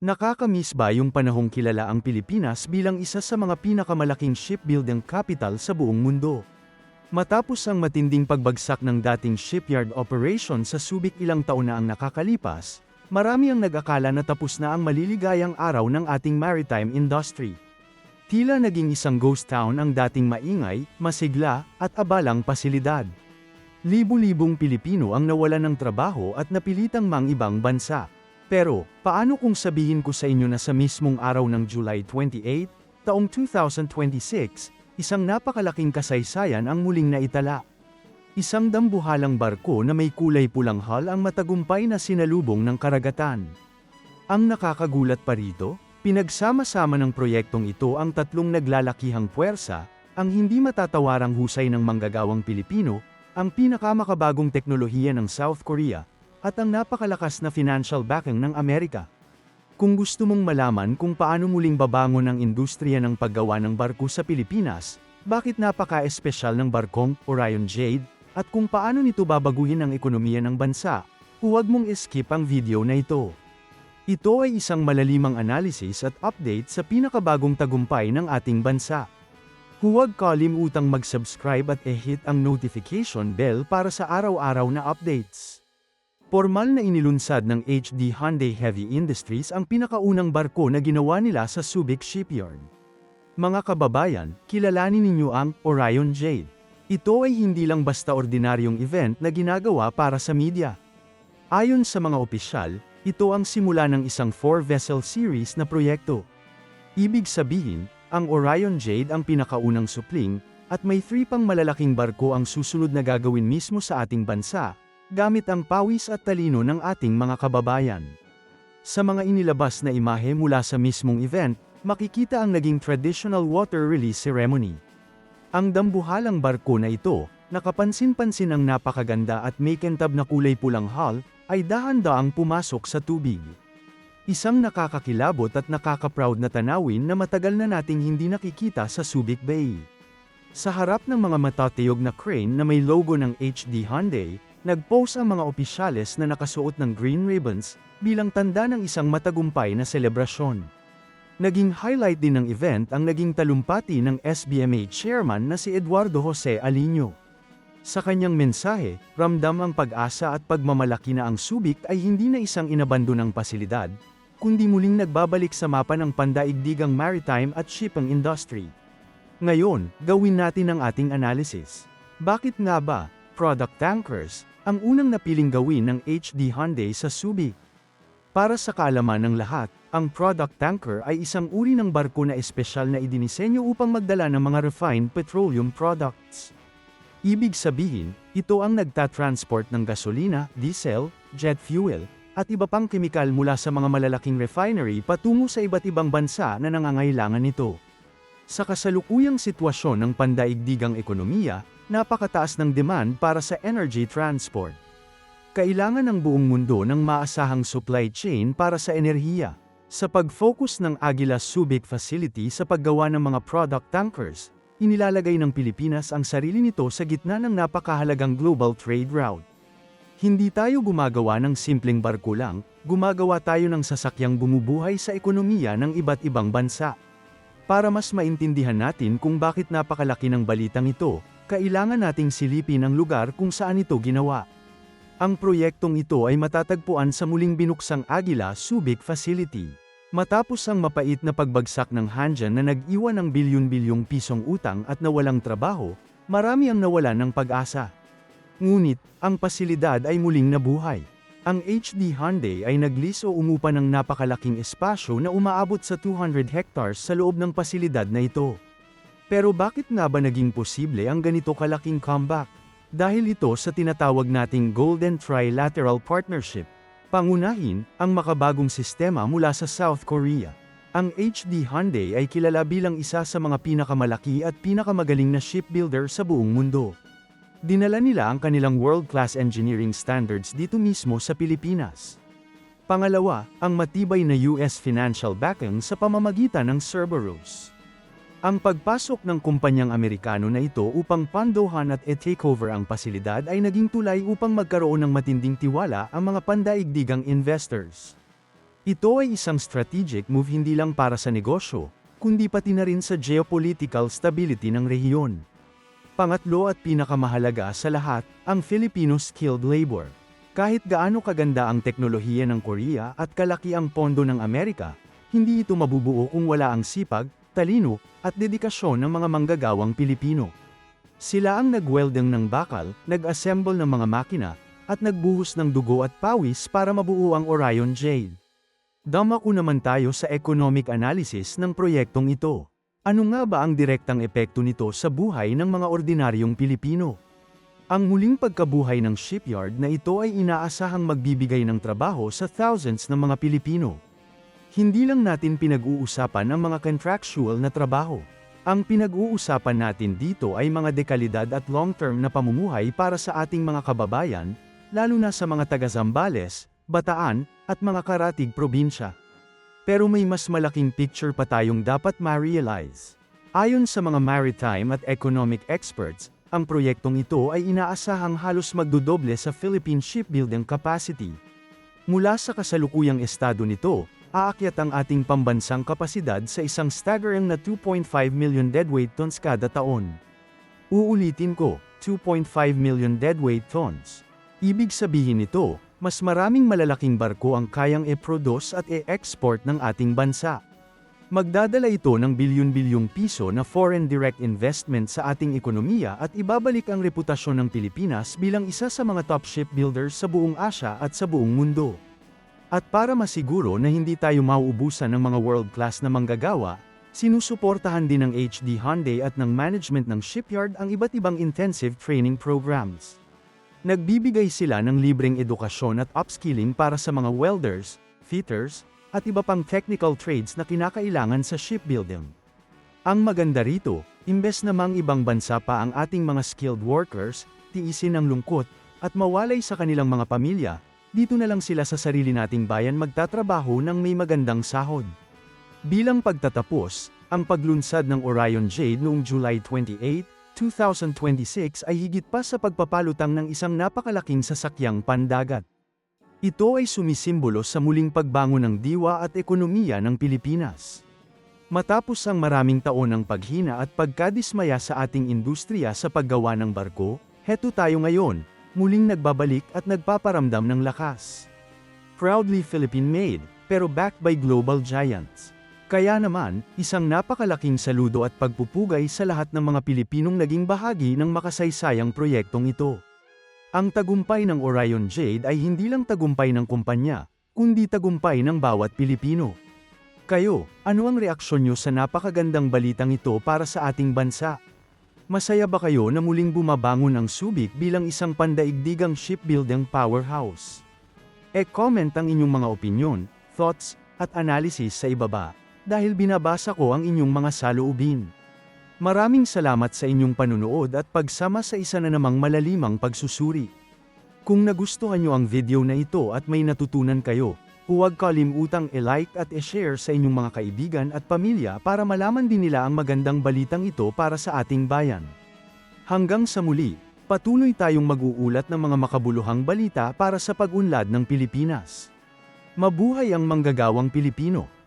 Nakakamiss ba yung panahong kilala ang Pilipinas bilang isa sa mga pinakamalaking shipbuilding capital sa buong mundo? Matapos ang matinding pagbagsak ng dating shipyard operation sa Subic ilang taon na ang nakakalipas, marami ang nag-akala na tapos na ang maliligayang araw ng ating maritime industry. Tila naging isang ghost town ang dating maingay, masigla, at abalang pasilidad. Libu-libong Pilipino ang nawalan ng trabaho at napilitang mang-ibang bansa. Pero, paano kung sabihin ko sa inyo na sa mismong araw ng July 28, taong 2026, isang napakalaking kasaysayan ang muling naitala? Isang dambuhalang barko na may kulay pulang hull ang matagumpay na sinalubong ng karagatan. Ang nakakagulat pa rito, pinagsama-sama ng proyektong ito ang tatlong naglalakihang puwersa, ang hindi matatawarang husay ng manggagawang Pilipino, ang pinakamakabagong teknolohiya ng South Korea, at ang napakalakas na financial backing ng Amerika. Kung gusto mong malaman kung paano muling babangon ang industriya ng paggawa ng barko sa Pilipinas, bakit napaka-espesyal ng barkong Orion Jade, at kung paano nito babaguhin ang ekonomiya ng bansa, huwag mong skip ang video na ito. Ito ay isang malalimang analysis at update sa pinakabagong tagumpay ng ating bansa. Huwag kalimutang mag-subscribe at i-hit ang notification bell para sa araw-araw na updates. Formal na inilunsad ng HD Hyundai Heavy Industries ang pinakaunang barko na ginawa nila sa Subic Shipyard. Mga kababayan, kilalanin ninyo ang Orion Jade. Ito ay hindi lang basta ordinaryong event na ginagawa para sa media. Ayon sa mga opisyal, ito ang simula ng isang 4-vessel series na proyekto. Ibig sabihin, ang Orion Jade ang pinakaunang supling, at may 3 pang malalaking barko ang susunod na gagawin mismo sa ating bansa, gamit ang pawis at talino ng ating mga kababayan. Sa mga inilabas na imahe mula sa mismong event, makikita ang naging traditional water release ceremony. Ang dambuhalang barko na ito, nakapansin-pansin ang napakaganda at may kintab na kulay pulang hull, ay dahan-daang pumasok sa tubig. Isang nakakakilabot at nakaka-proud na tanawin na matagal na nating hindi nakikita sa Subic Bay. Sa harap ng mga matatiyog na crane na may logo ng HD Hyundai, nag-post ang mga opisyales na nakasuot ng green ribbons, bilang tanda ng isang matagumpay na selebrasyon. Naging highlight din ng event ang naging talumpati ng SBMA chairman na si Eduardo Jose Alino. Sa kanyang mensahe, ramdam ang pag-asa at pagmamalaki na ang Subic ay hindi na isang inabandonang pasilidad, kundi muling nagbabalik sa mapa ng pandaigdigang maritime at shipping industry. Ngayon, gawin natin ang ating analysis. Bakit nga ba product tankers ang unang napiling gawin ng HD Hyundai sa Subic? Para sa kaalaman ng lahat, ang product tanker ay isang uri ng barko na espesyal na idinisenyo upang magdala ng mga refined petroleum products. Ibig sabihin, ito ang nagtatransport ng gasolina, diesel, jet fuel, at iba pang kemikal mula sa mga malalaking refinery patungo sa iba't ibang bansa na nangangailangan nito. Sa kasalukuyang sitwasyon ng pandaigdigang ekonomiya, napakataas ng demand para sa energy transport. Kailangan ng buong mundo ng maasahang supply chain para sa enerhiya. Sa pag-focus ng Aguila Subic Facility sa paggawa ng mga product tankers, inilalagay ng Pilipinas ang sarili nito sa gitna ng napakahalagang global trade route. Hindi tayo gumagawa ng simpleng barko lang, gumagawa tayo ng sasakyang bumubuhay sa ekonomiya ng iba't ibang bansa. Para mas maintindihan natin kung bakit napakalaki ng balitang ito, kailangan nating silipin ang lugar kung saan ito ginawa. Ang proyektong ito ay matatagpuan sa muling binuksang Aguila Subic Facility. Matapos ang mapait na pagbagsak ng Hanjin na nag-iwan ng bilyon-bilyong pisong utang at nawalang trabaho, marami ang nawalan ng pag-asa. Ngunit, ang pasilidad ay muling nabuhay. Ang HD Hyundai ay naglis o umupa ng napakalaking espasyo na umaabot sa 200 hectares sa loob ng pasilidad na ito. Pero bakit nga ba naging posible ang ganito kalaking comeback? Dahil ito sa tinatawag nating Golden Trilateral Partnership. Pangunahin, ang makabagong sistema mula sa South Korea. Ang HD Hyundai ay kilala bilang isa sa mga pinakamalaki at pinakamagaling na shipbuilder sa buong mundo. Dinala nila ang kanilang world-class engineering standards dito mismo sa Pilipinas. Pangalawa, ang matibay na US financial backing sa pamamagitan ng Cerberus. Ang pagpasok ng kumpanyang Amerikano na ito upang pondohan at i-takeover ang pasilidad ay naging tulay upang magkaroon ng matinding tiwala ang mga pandaigdigang investors. Ito ay isang strategic move hindi lang para sa negosyo, kundi pati na rin sa geopolitical stability ng rehiyon. Pangatlo at pinakamahalaga sa lahat, ang Filipino skilled labor. Kahit gaano kaganda ang teknolohiya ng Korea at kalaki ang pondo ng Amerika, hindi ito mabubuo kung wala ang sipag, talino, at dedikasyon ng mga manggagawang Pilipino. Sila ang nagwelding ng bakal, nag-assemble ng mga makina, at nagbuhos ng dugo at pawis para mabuo ang Orion Jade. Damako naman tayo sa economic analysis ng proyektong ito. Ano nga ba ang direktang epekto nito sa buhay ng mga ordinaryong Pilipino? Ang muling pagkabuhay ng shipyard na ito ay inaasahang magbibigay ng trabaho sa thousands ng mga Pilipino. Hindi lang natin pinag-uusapan ang mga contractual na trabaho. Ang pinag-uusapan natin dito ay mga dekalidad at long-term na pamumuhay para sa ating mga kababayan, lalo na sa mga taga-Zambales, Bataan, at mga karatig probinsya. Pero may mas malaking picture pa tayong dapat ma-realize. Ayon sa mga maritime at economic experts, ang proyektong ito ay inaasahang halos magdodoble sa Philippine shipbuilding capacity. Mula sa kasalukuyang estado nito, aakyat ang ating pambansang kapasidad sa isang staggering na 2.5 million deadweight tons kada taon. Uulitin ko, 2.5 million deadweight tons. Ibig sabihin nito, mas maraming malalaking barko ang kayang i-produce at i-export ng ating bansa. Magdadala ito ng bilyon-bilyong piso na foreign direct investment sa ating ekonomiya at ibabalik ang reputasyon ng Pilipinas bilang isa sa mga top shipbuilders sa buong Asya at sa buong mundo. At para masiguro na hindi tayo mauubusan ng mga world-class na manggagawa, sinusuportahan din ng HD Hyundai at ng management ng shipyard ang iba't ibang intensive training programs. Nagbibigay sila ng libreng edukasyon at upskilling para sa mga welders, fitters, at iba pang technical trades na kinakailangan sa shipbuilding. Ang maganda rito, imbes na mang ibang bansa pa ang ating mga skilled workers, tiisin ang lungkot, at mawalay sa kanilang mga pamilya, dito na lang sila sa sarili nating bayan magtatrabaho ng may magandang sahod. Bilang pagtatapos, ang paglunsad ng Orion Jade noong July 28, 2026 ay higit pa sa pagpapalutang ng isang napakalaking sasakyang pandagat. Ito ay sumisimbolo sa muling pagbangon ng diwa at ekonomiya ng Pilipinas. Matapos ang maraming taon ng paghina at pagkadismaya sa ating industriya sa paggawa ng barko, heto tayo ngayon, muling nagbabalik at nagpaparamdam ng lakas. Proudly Philippine-made, pero backed by global giants. Kaya naman, isang napakalaking saludo at pagpupugay sa lahat ng mga Pilipinong naging bahagi ng makasaysayang proyektong ito. Ang tagumpay ng Orion Jade ay hindi lang tagumpay ng kumpanya, kundi tagumpay ng bawat Pilipino. Kayo, ano ang reaksyon nyo sa napakagandang balitang ito para sa ating bansa? Masaya ba kayo na muling bumabangon ang Subic bilang isang pandaigdigang shipbuilding powerhouse? E-comment ang inyong mga opinyon, thoughts, at analysis sa ibaba. Dahil binabasa ko ang inyong mga saloobin. Maraming salamat sa inyong panunood at pagsama sa isa na namang malalimang pagsusuri. Kung nagustuhan nyo ang video na ito at may natutunan kayo, huwag kalimutang i-like at i-share sa inyong mga kaibigan at pamilya para malaman din nila ang magandang balitang ito para sa ating bayan. Hanggang sa muli, patuloy tayong mag-uulat ng mga makabuluhang balita para sa pag-unlad ng Pilipinas. Mabuhay ang manggagawang Pilipino!